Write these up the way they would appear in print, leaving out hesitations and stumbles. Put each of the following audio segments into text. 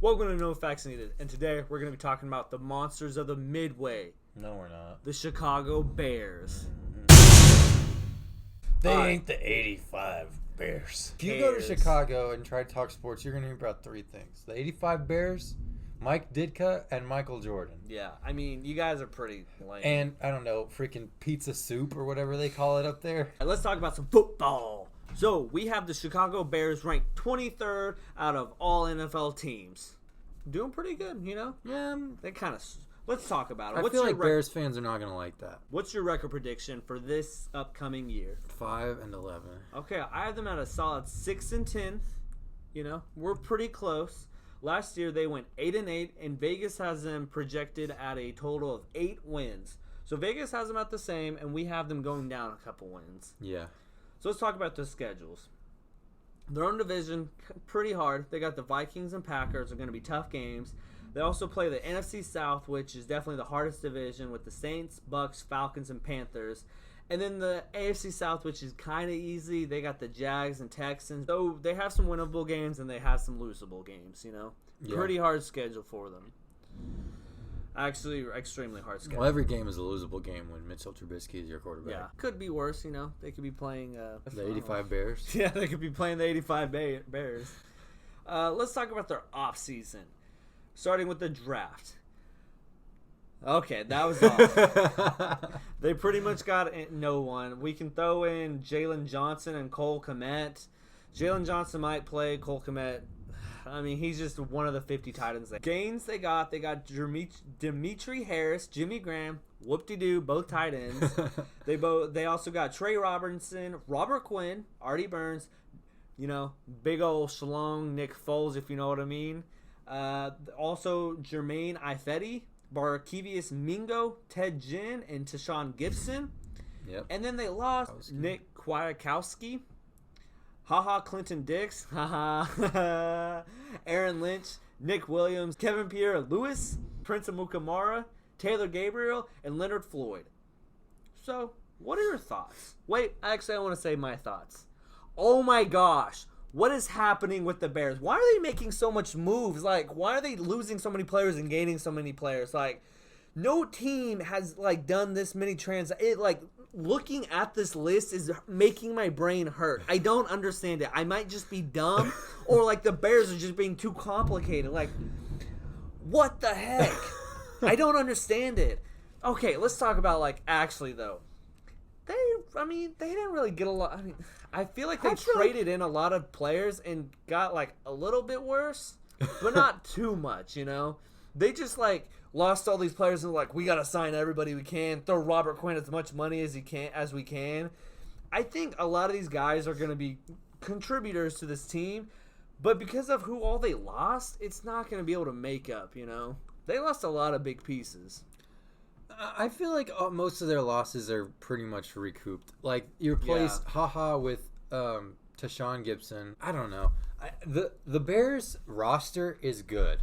Welcome to No Facts Needed, and today we're going to be talking about the monsters of the Midway. No, we're not. The Chicago Bears. They ain't the 85 Bears. If you go to Chicago and try to talk sports, you're going to hear about three things. The 85 Bears, Mike Ditka, and Michael Jordan. Yeah, I mean, you guys are pretty lame. And, I don't know, freaking pizza soup or whatever they call it up there. And let's talk about some football. So, we have the Chicago Bears ranked 23rd out of all NFL teams. Doing pretty good, you know? Yeah, They kind of... Let's talk about it. I feel like Bears fans are not going to like that. What's your record prediction for this upcoming year? 5-11. Okay, I have them at a solid 6-10. You know, we're pretty close. Last year they went 8-8, and Vegas has them projected at a total of 8 wins. So Vegas has them at the same, and we have them going down a couple wins. Yeah. So let's talk about the schedules. Their own division, pretty hard. They got the Vikings and Packers are going to be tough games. They also play the NFC South, which is definitely the hardest division, with the Saints, Bucks, Falcons, and Panthers. And then the AFC South, which is kind of easy. They got the Jags and Texans. So they have some winnable games and they have some losable games, you know. Yeah. Pretty hard schedule for them. Actually, extremely hard schedule. Well, every game is a losable game when Mitchell Trubisky is your quarterback. Yeah. Could be worse, you know. They could be playing... the 85 Bears? Yeah, they could be playing the 85 Bears. Let's talk about their offseason. Starting with the draft. Okay, that was off. They pretty much got no one. We can throw in Jalen Johnson and Cole Kmet. Jalen Johnson might play. Cole Kmet, I mean, he's just one of the 50 tight ends. Gains they got Demetri Harris, Jimmy Graham, whoop-de-doo, both tight ends. They also got Trey Robinson, Robert Quinn, Artie Burns, you know, big old Shalong, Nick Foles, if you know what I mean. Also Jermaine Ifedi, Barkevius Mingo, Ted Ginn, and Tashawn Gibson. Yep. And then they lost Nick Kwiatkowski, Clinton Dix, Aaron Lynch, Nick Williams, Kevin Pierre-Louis, Prince Amukamara, Taylor Gabriel, and Leonard Floyd. So, what are your thoughts? Wait, actually, I want to say my thoughts. Oh my gosh. What is happening with the Bears? Why are they making so much moves? Like, why are they losing so many players and gaining so many players? Like, no team has, like, done this many looking at this list is making my brain hurt. I don't understand it. I might just be dumb, or, like, the Bears are just being too complicated. Like, what the heck? I don't understand it. Okay, let's talk about, like, actually, though. They didn't really get a lot. I mean, I feel like they traded in a lot of players and got, like, a little bit worse, but not too much, you know? They just, like, lost all these players and, like, we got to sign everybody we can, throw Robert Quinn as much money as we can. I think a lot of these guys are going to be contributors to this team, but because of who all they lost, it's not going to be able to make up, you know? They lost a lot of big pieces. I feel like most of their losses are pretty much recouped. Like, you replace with Tashawn Gibson. I don't know. The Bears roster is good.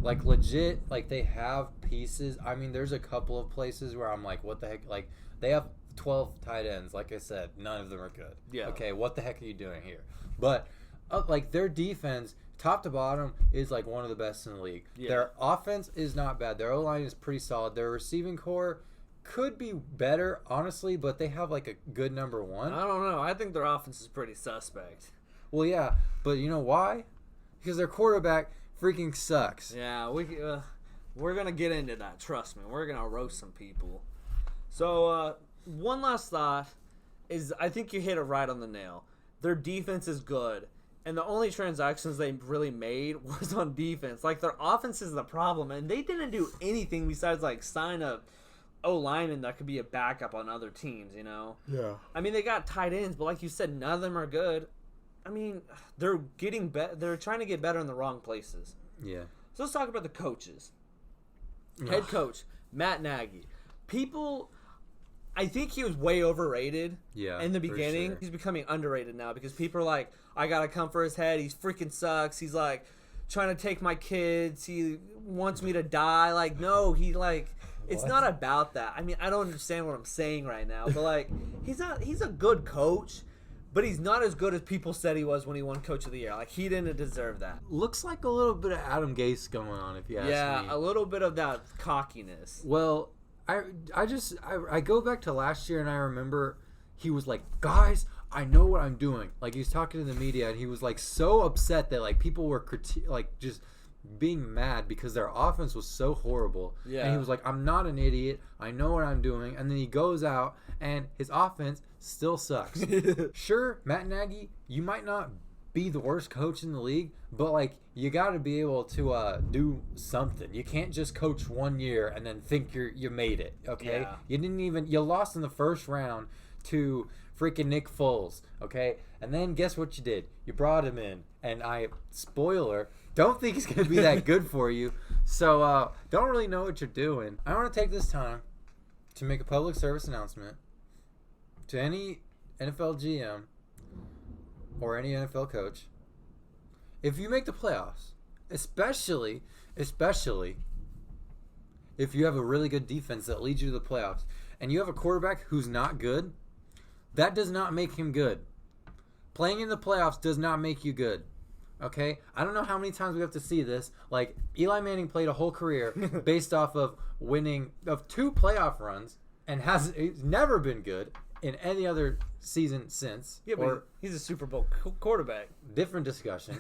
Like, legit, like, they have pieces. I mean, there's a couple of places where I'm like, what the heck? Like, they have 12 tight ends. Like I said, none of them are good. Yeah. Okay, what the heck are you doing here? But, like, their defense, top to bottom, is like one of the best in the league. Yeah. Their offense is not bad. Their O-line is pretty solid. Their receiving core could be better, honestly, but they have like a good number one. I don't know. I think their offense is pretty suspect. Well, yeah, but you know why? Because their quarterback freaking sucks. Yeah, we're gonna get into that. Trust me, we're gonna roast some people. So one last thought is, I think you hit it right on the nail. Their defense is good. And the only transactions they really made was on defense. Like, their offense is the problem. And they didn't do anything besides, like, sign a O-lineman that could be a backup on other teams, you know? Yeah. I mean, they got tight ends, but like you said, none of them are good. I mean, they're getting they're trying to get better in the wrong places. Yeah. So let's talk about the coaches. Head coach, Matt Nagy. I think he was way overrated in the beginning. Sure. He's becoming underrated now because people are like, I got to come for his head. He freaking sucks. He's like trying to take my kids. He wants me to die. Like, no, it's not about that. I mean, I don't understand what I'm saying right now, but like, he's a good coach, but he's not as good as people said he was when he won Coach of the Year. Like, he didn't deserve that. Looks like a little bit of Adam Gase going on, if you ask me. Yeah, a little bit of that cockiness. Well, I go back to last year and I remember he was like, guys, I know what I'm doing. Like, he was talking to the media and he was like so upset that like people were just being mad because their offense was so horrible. Yeah. And he was like, I'm not an idiot. I know what I'm doing. And then he goes out and his offense still sucks. Sure, Matt Nagy, you might not be the worst coach in the league, but like you got to be able to do something. You can't just coach 1 year and then think you made it. Okay, Yeah. You lost in the first round to freaking Nick Foles. Okay, and then guess what you did? You brought him in, and spoiler, don't think he's gonna be that good for you. So don't really know what you're doing. I want to take this time to make a public service announcement to any NFL GM or any NFL coach. If you make the playoffs, especially if you have a really good defense that leads you to the playoffs, and you have a quarterback who's not good, that does not make him good. Playing in the playoffs does not make you good. Okay? I don't know how many times we have to see this. Like, Eli Manning played a whole career based off of winning of 2 playoff runs and he's never been good in any other season since. Yeah, but he's a Super Bowl quarterback. Different discussion.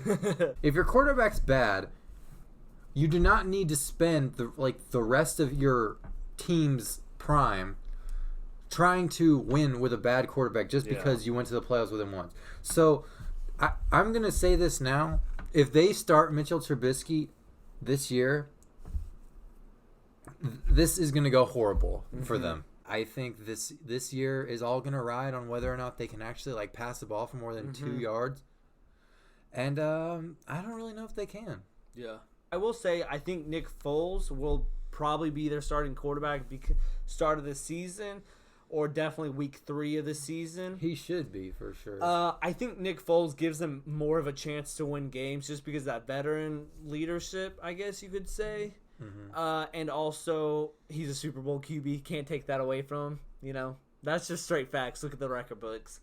If your quarterback's bad, you do not need to spend the rest of your team's prime trying to win with a bad quarterback just because you went to the playoffs with him once. So I'm going to say this now. If they start Mitchell Trubisky this year, this is going to go horrible for them. I think this year is all going to ride on whether or not they can actually like pass the ball for more than 2 yards. And I don't really know if they can. Yeah. I will say I think Nick Foles will probably be their starting quarterback start of the season, or definitely week 3 of the season. He should be for sure. I think Nick Foles gives them more of a chance to win games just because of that veteran leadership, I guess you could say. And also, he's a Super Bowl QB. Can't take that away from him. You know, that's just straight facts. Look at the record books.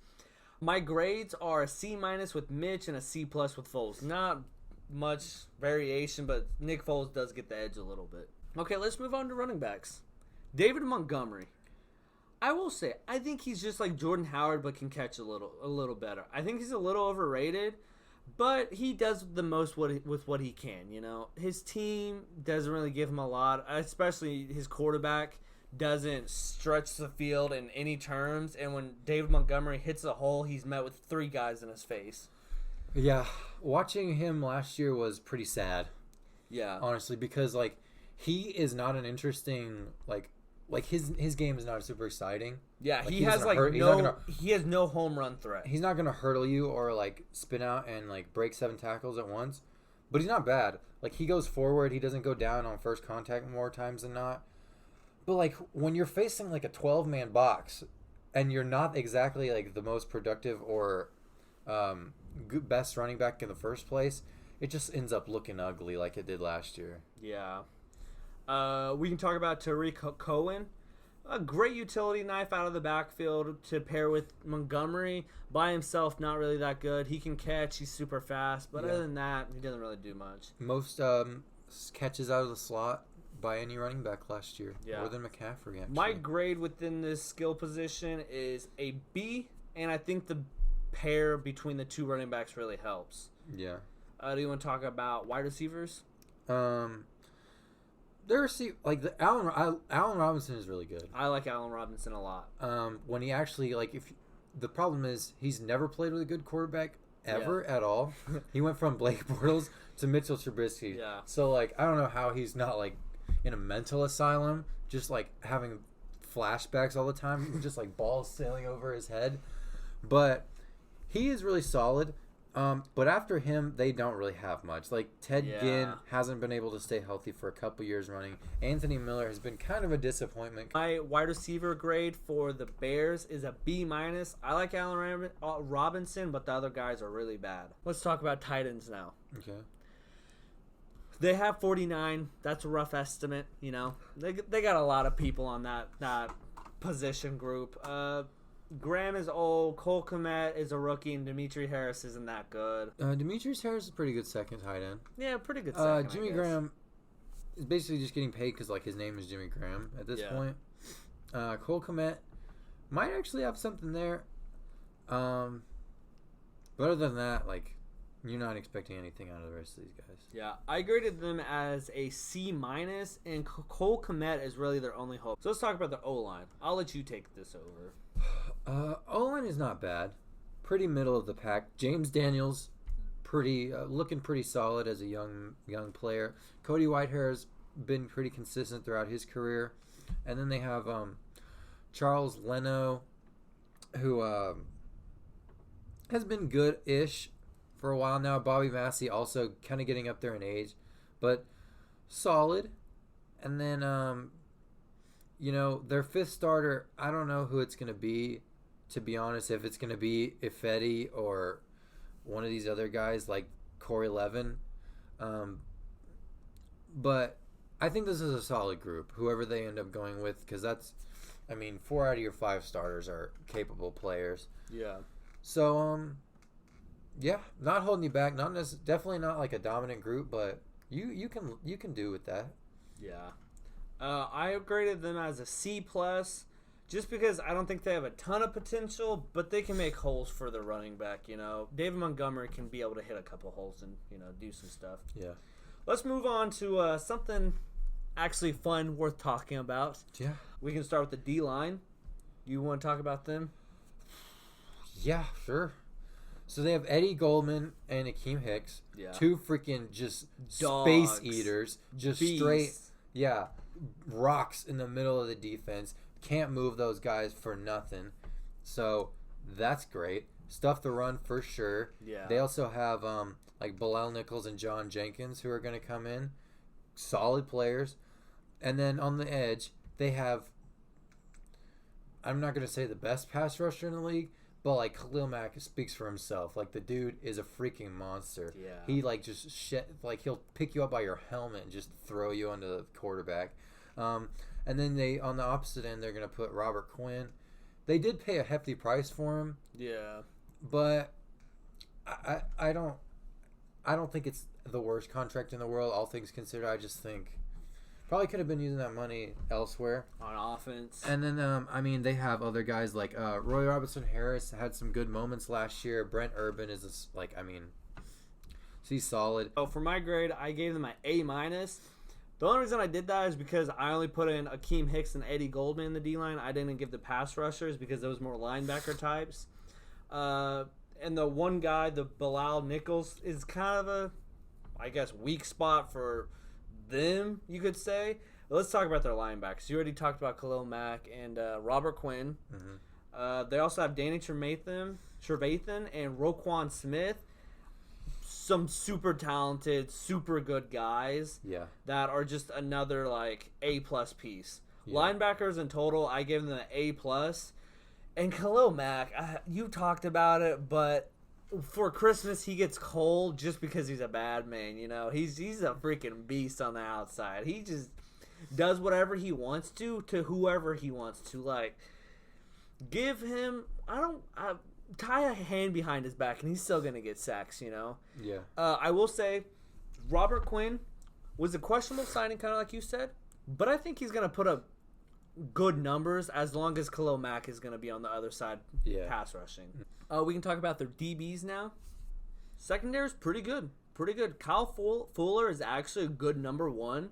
My grades are a C- with Mitch and a C+ with Foles. Not much variation, but Nick Foles does get the edge a little bit. Okay, let's move on to running backs. David Montgomery. I will say, I think he's just like Jordan Howard, but can catch a little better. I think he's a little overrated, but he does the most with what he can. You know, his team doesn't really give him a lot, especially his quarterback doesn't stretch the field in any terms. And when David Montgomery hits a hole, he's met with 3 guys in his face. Yeah, watching him last year was pretty sad. Yeah, honestly, because like he is not an interesting like his game is not super exciting. Yeah, like, he has no home run threat. He's not gonna hurdle you or like spin out and like break 7 tackles at once, but he's not bad. Like he goes forward, he doesn't go down on first contact more times than not. But like when you're facing like a 12-man box and you're not exactly like the most productive or best running back in the first place, it just ends up looking ugly like it did last year. Yeah. We can talk about Tariq Cohen. A great utility knife out of the backfield to pair with Montgomery. By himself, not really that good. He can catch. He's super fast. But other than that, he doesn't really do much. Most catches out of the slot by any running back last year. Yeah. More than McCaffrey, actually. My grade within this skill position is a B, and I think the pair between the 2 running backs really helps. Yeah. Do you want to talk about wide receivers? Allen Robinson is really good. I like Allen Robinson a lot. When he actually the problem is he's never played with a good quarterback ever at all. He went from Blake Bortles to Mitchell Trubisky. Yeah. So I don't know how he's not like in a mental asylum, just like having flashbacks all the time, just like balls sailing over his head. But he is really solid. But after him, they don't really have much. Like, Ted Ginn hasn't been able to stay healthy for a couple years running. Anthony Miller has been kind of a disappointment. My wide receiver grade for the Bears is a B-. I like Allen Robinson, but the other guys are really bad. Let's talk about tight ends now. Okay. They have 49. That's a rough estimate, you know. They got a lot of people on that position group. Graham is old. Cole Kmet is a rookie, and Demetri Harris isn't that good. Demetrius Harris is a pretty good second tight end. Yeah, pretty good second, Jimmy Graham is basically just getting paid because, like, his name is Jimmy Graham at this point. Cole Kmet might actually have something there. But other than that, like, you're not expecting anything out of the rest of these guys. Yeah, I graded them as a C-, and Cole Kmet is really their only hope. So let's talk about the O-line. I'll let you take this over. O-line is not bad. Pretty middle of the pack. James Daniels, looking pretty solid as a young player. Cody Whitehair's been pretty consistent throughout his career. And then they have Charles Leno, who has been good-ish for a while now. Bobby Massey also kind of getting up there in age, but solid. And then, their fifth starter, I don't know who it's going to be, to be honest, if it's going to be Ifedi or one of these other guys like Corey Levin. But I think this is a solid group, whoever they end up going with, because 4 out of your 5 starters are capable players. Yeah. So, not holding you back. Definitely not like a dominant group, but you can do with that. Yeah. I graded them as a C+, just because I don't think they have a ton of potential, but they can make holes for their running back. David Montgomery can be able to hit a couple holes and do some stuff. Yeah. Let's move on to something actually fun, worth talking about. Yeah. We can start with the D-line. You want to talk about them? Yeah, sure. So they have Eddie Goldman and Akeem Hicks. Yeah. 2 freaking just Dogs. space eaters. Just Beasts. straight, rocks in the middle of the defense. Can't move those guys for nothing. So that's great. Stuff the run for sure. Yeah. They also have like Bilal Nichols and John Jenkins who are going to come in. Solid players. And then on the edge, they have, I'm not going to say the best pass rusher in the league, but like Khalil Mack speaks for himself. Like the dude is a freaking monster. Yeah. He like just he'll pick you up by your helmet and just throw you onto the quarterback. And then on the opposite end, they're going to put Robert Quinn. They did pay a hefty price for him. Yeah. But I don't think it's the worst contract in the world, all things considered. I just think probably could have been using that money elsewhere on offense. And then they have other guys like Roy Robinson Harris had some good moments last year. Brent Urban is he's solid. Oh, for my grade, I gave them an A-. The only reason I did that is because I only put in Akeem Hicks and Eddie Goldman in the D-line. I didn't give the pass rushers because those more linebacker types. And the one guy, the Bilal Nichols, is kind of a, weak spot for them, you could say. But let's talk about their linebackers. You already talked about Khalil Mack and Robert Quinn. Mm-hmm. They also have Danny Trevathan and Roquan Smith. Some super talented, super good guys. Yeah. That are just another A+ piece. Yeah. Linebackers in total, I gave them an A+. And Khalil Mack, you talked about it, but for Christmas he gets cold just because he's a bad man. He's a freaking beast on the outside. He just does whatever he wants to whoever he wants to. Give him tie a hand behind his back and he's still gonna get sacks. Yeah. I will say, Robert Quinn was a questionable signing, kind of like you said, but I think he's gonna put up good numbers as long as Khalil Mack is going to be on the other side pass rushing. We can talk about their DBs now. Secondary is pretty good. Kyle Fuller is actually a good number 1.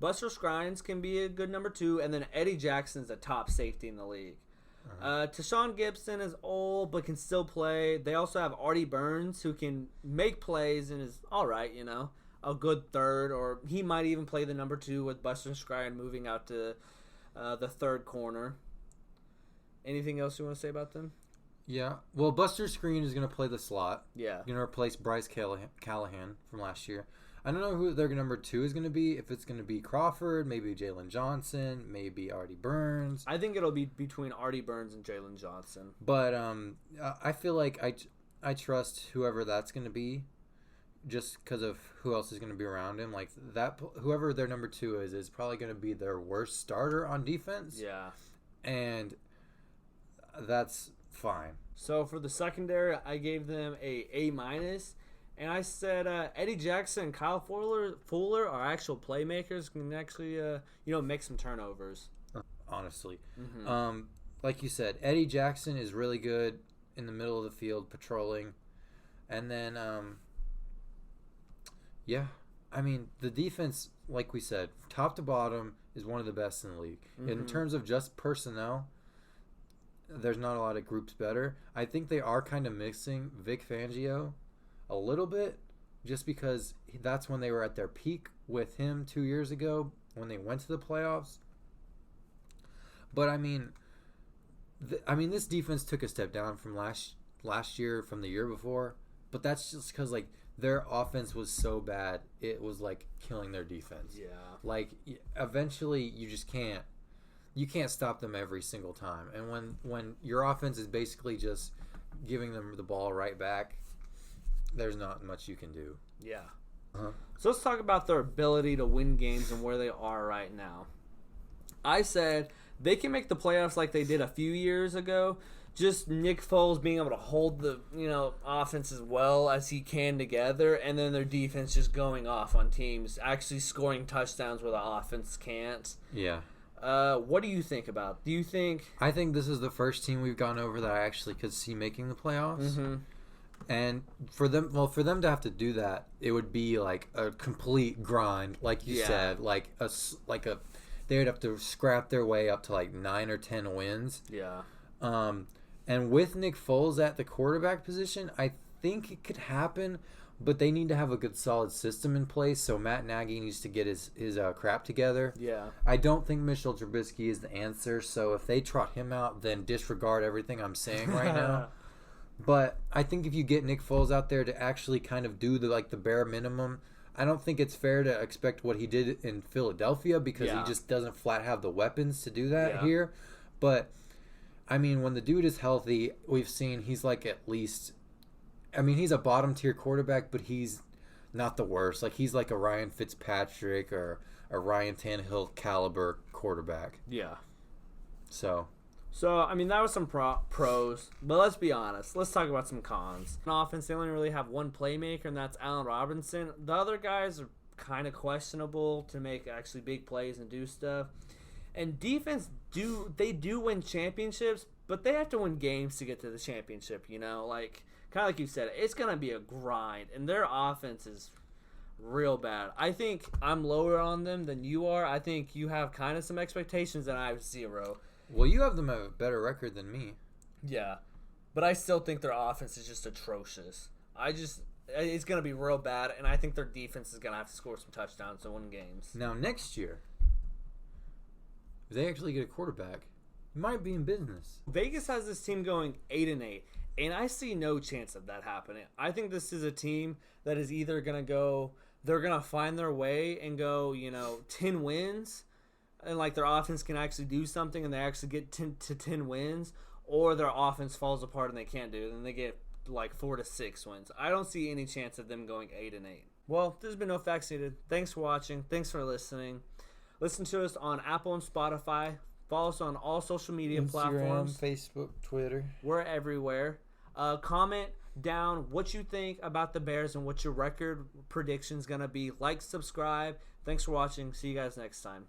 Buster Skrines can be a good number 2. And then Eddie Jackson's a top safety in the league. Tashawn Gibson is old but can still play. They also have Artie Burns who can make plays and is all right, a good third. Or he might even play the number 2 with Buster Skrine moving out to the third corner. Anything else you want to say about them? Yeah. Well, Buster Skrine is going to play the slot. Yeah. Going to replace Bryce Callahan from last year. I don't know who their number 2 is going to be. If it's going to be Crawford, maybe Jalen Johnson, maybe Artie Burns. I think it'll be between Artie Burns and Jalen Johnson. But I feel like I trust whoever that's going to be, just because of who else is going to be around him. Whoever their number 2 is probably going to be their worst starter on defense. Yeah. And that's fine. So for the secondary, I gave them a A-, and I said Eddie Jackson and Kyle Fuller are actual playmakers, can actually make some turnovers. Honestly, like you said, Eddie Jackson is really good in the middle of the field patrolling, and then I mean the defense, like we said, top to bottom is one of the best in the league. In terms of just personnel, there's not a lot of groups better. I think they are kind of mixing Vic Fangio a little bit, just because that's when they were at their peak with him 2 years ago when they went to the playoffs. But I mean, this defense took a step down from last year, from the year before. But that's just because like their offense was so bad, it was like killing their defense. Yeah. Like eventually, you just can't. You can't stop them every single time. And when your offense is basically just giving them the ball right back, there's not much you can do. Yeah. So let's talk about their ability to win games and where they are right now. I said they can make the playoffs like they did a few years ago. Just Nick Foles being able to hold the offense as well as he can together, and then their defense just going off on teams, actually scoring touchdowns where the offense can't. Yeah. What do you think about? Do you think? I think this is the first team we've gone over that I actually could see making the playoffs. And for them to have to do that, it would be like a complete grind, like you said, like they would have to scrap their way up to like 9 or 10 wins. Yeah. And with Nick Foles at the quarterback position, I think it could happen, but they need to have a good solid system in place. So Matt Nagy needs to get his crap together. Yeah. I don't think Mitchell Trubisky is the answer. So if they trot him out, then disregard everything I'm saying right now. But I think if you get Nick Foles out there to actually kind of do the bare minimum, I don't think it's fair to expect what he did in Philadelphia, because he just doesn't flat have the weapons to do that here. But I mean, when the dude is healthy, we've seen he's like at least, I mean, he's a bottom tier quarterback, but he's not the worst. Like he's like a Ryan Fitzpatrick or a Ryan Tannehill caliber quarterback. Yeah. So I mean, that was some pros, but let's be honest. Let's talk about some cons. On offense, they only really have one playmaker, and that's Allen Robinson. The other guys are kind of questionable to make actually big plays and do stuff. And defense, they do win championships, but they have to win games to get to the championship, Like, kind of like you said, it's going to be a grind, and their offense is real bad. I think I'm lower on them than you are. I think you have kind of some expectations, and I have zero. Well, you have them a better record than me. Yeah, but I still think their offense is just atrocious. It's going to be real bad, and I think their defense is going to have to score some touchdowns to win games. Now, next year, if they actually get a quarterback, you might be in business. Vegas has this team going 8-8, and I see no chance of that happening. I think this is a team that is either going to go, they're going to find their way and go, 10 wins, and like their offense can actually do something and they actually get 10 wins, or their offense falls apart and they can't do it, and they get like 4 to 6 wins. I don't see any chance of them going 8-8. Well, there's been no facts needed. Thanks for watching. Thanks for listening. Listen to us on Apple and Spotify. Follow us on all social media platforms. Facebook, Twitter. We're everywhere. Comment down what you think about the Bears and what your record prediction's going to be. Like, subscribe. Thanks for watching. See you guys next time.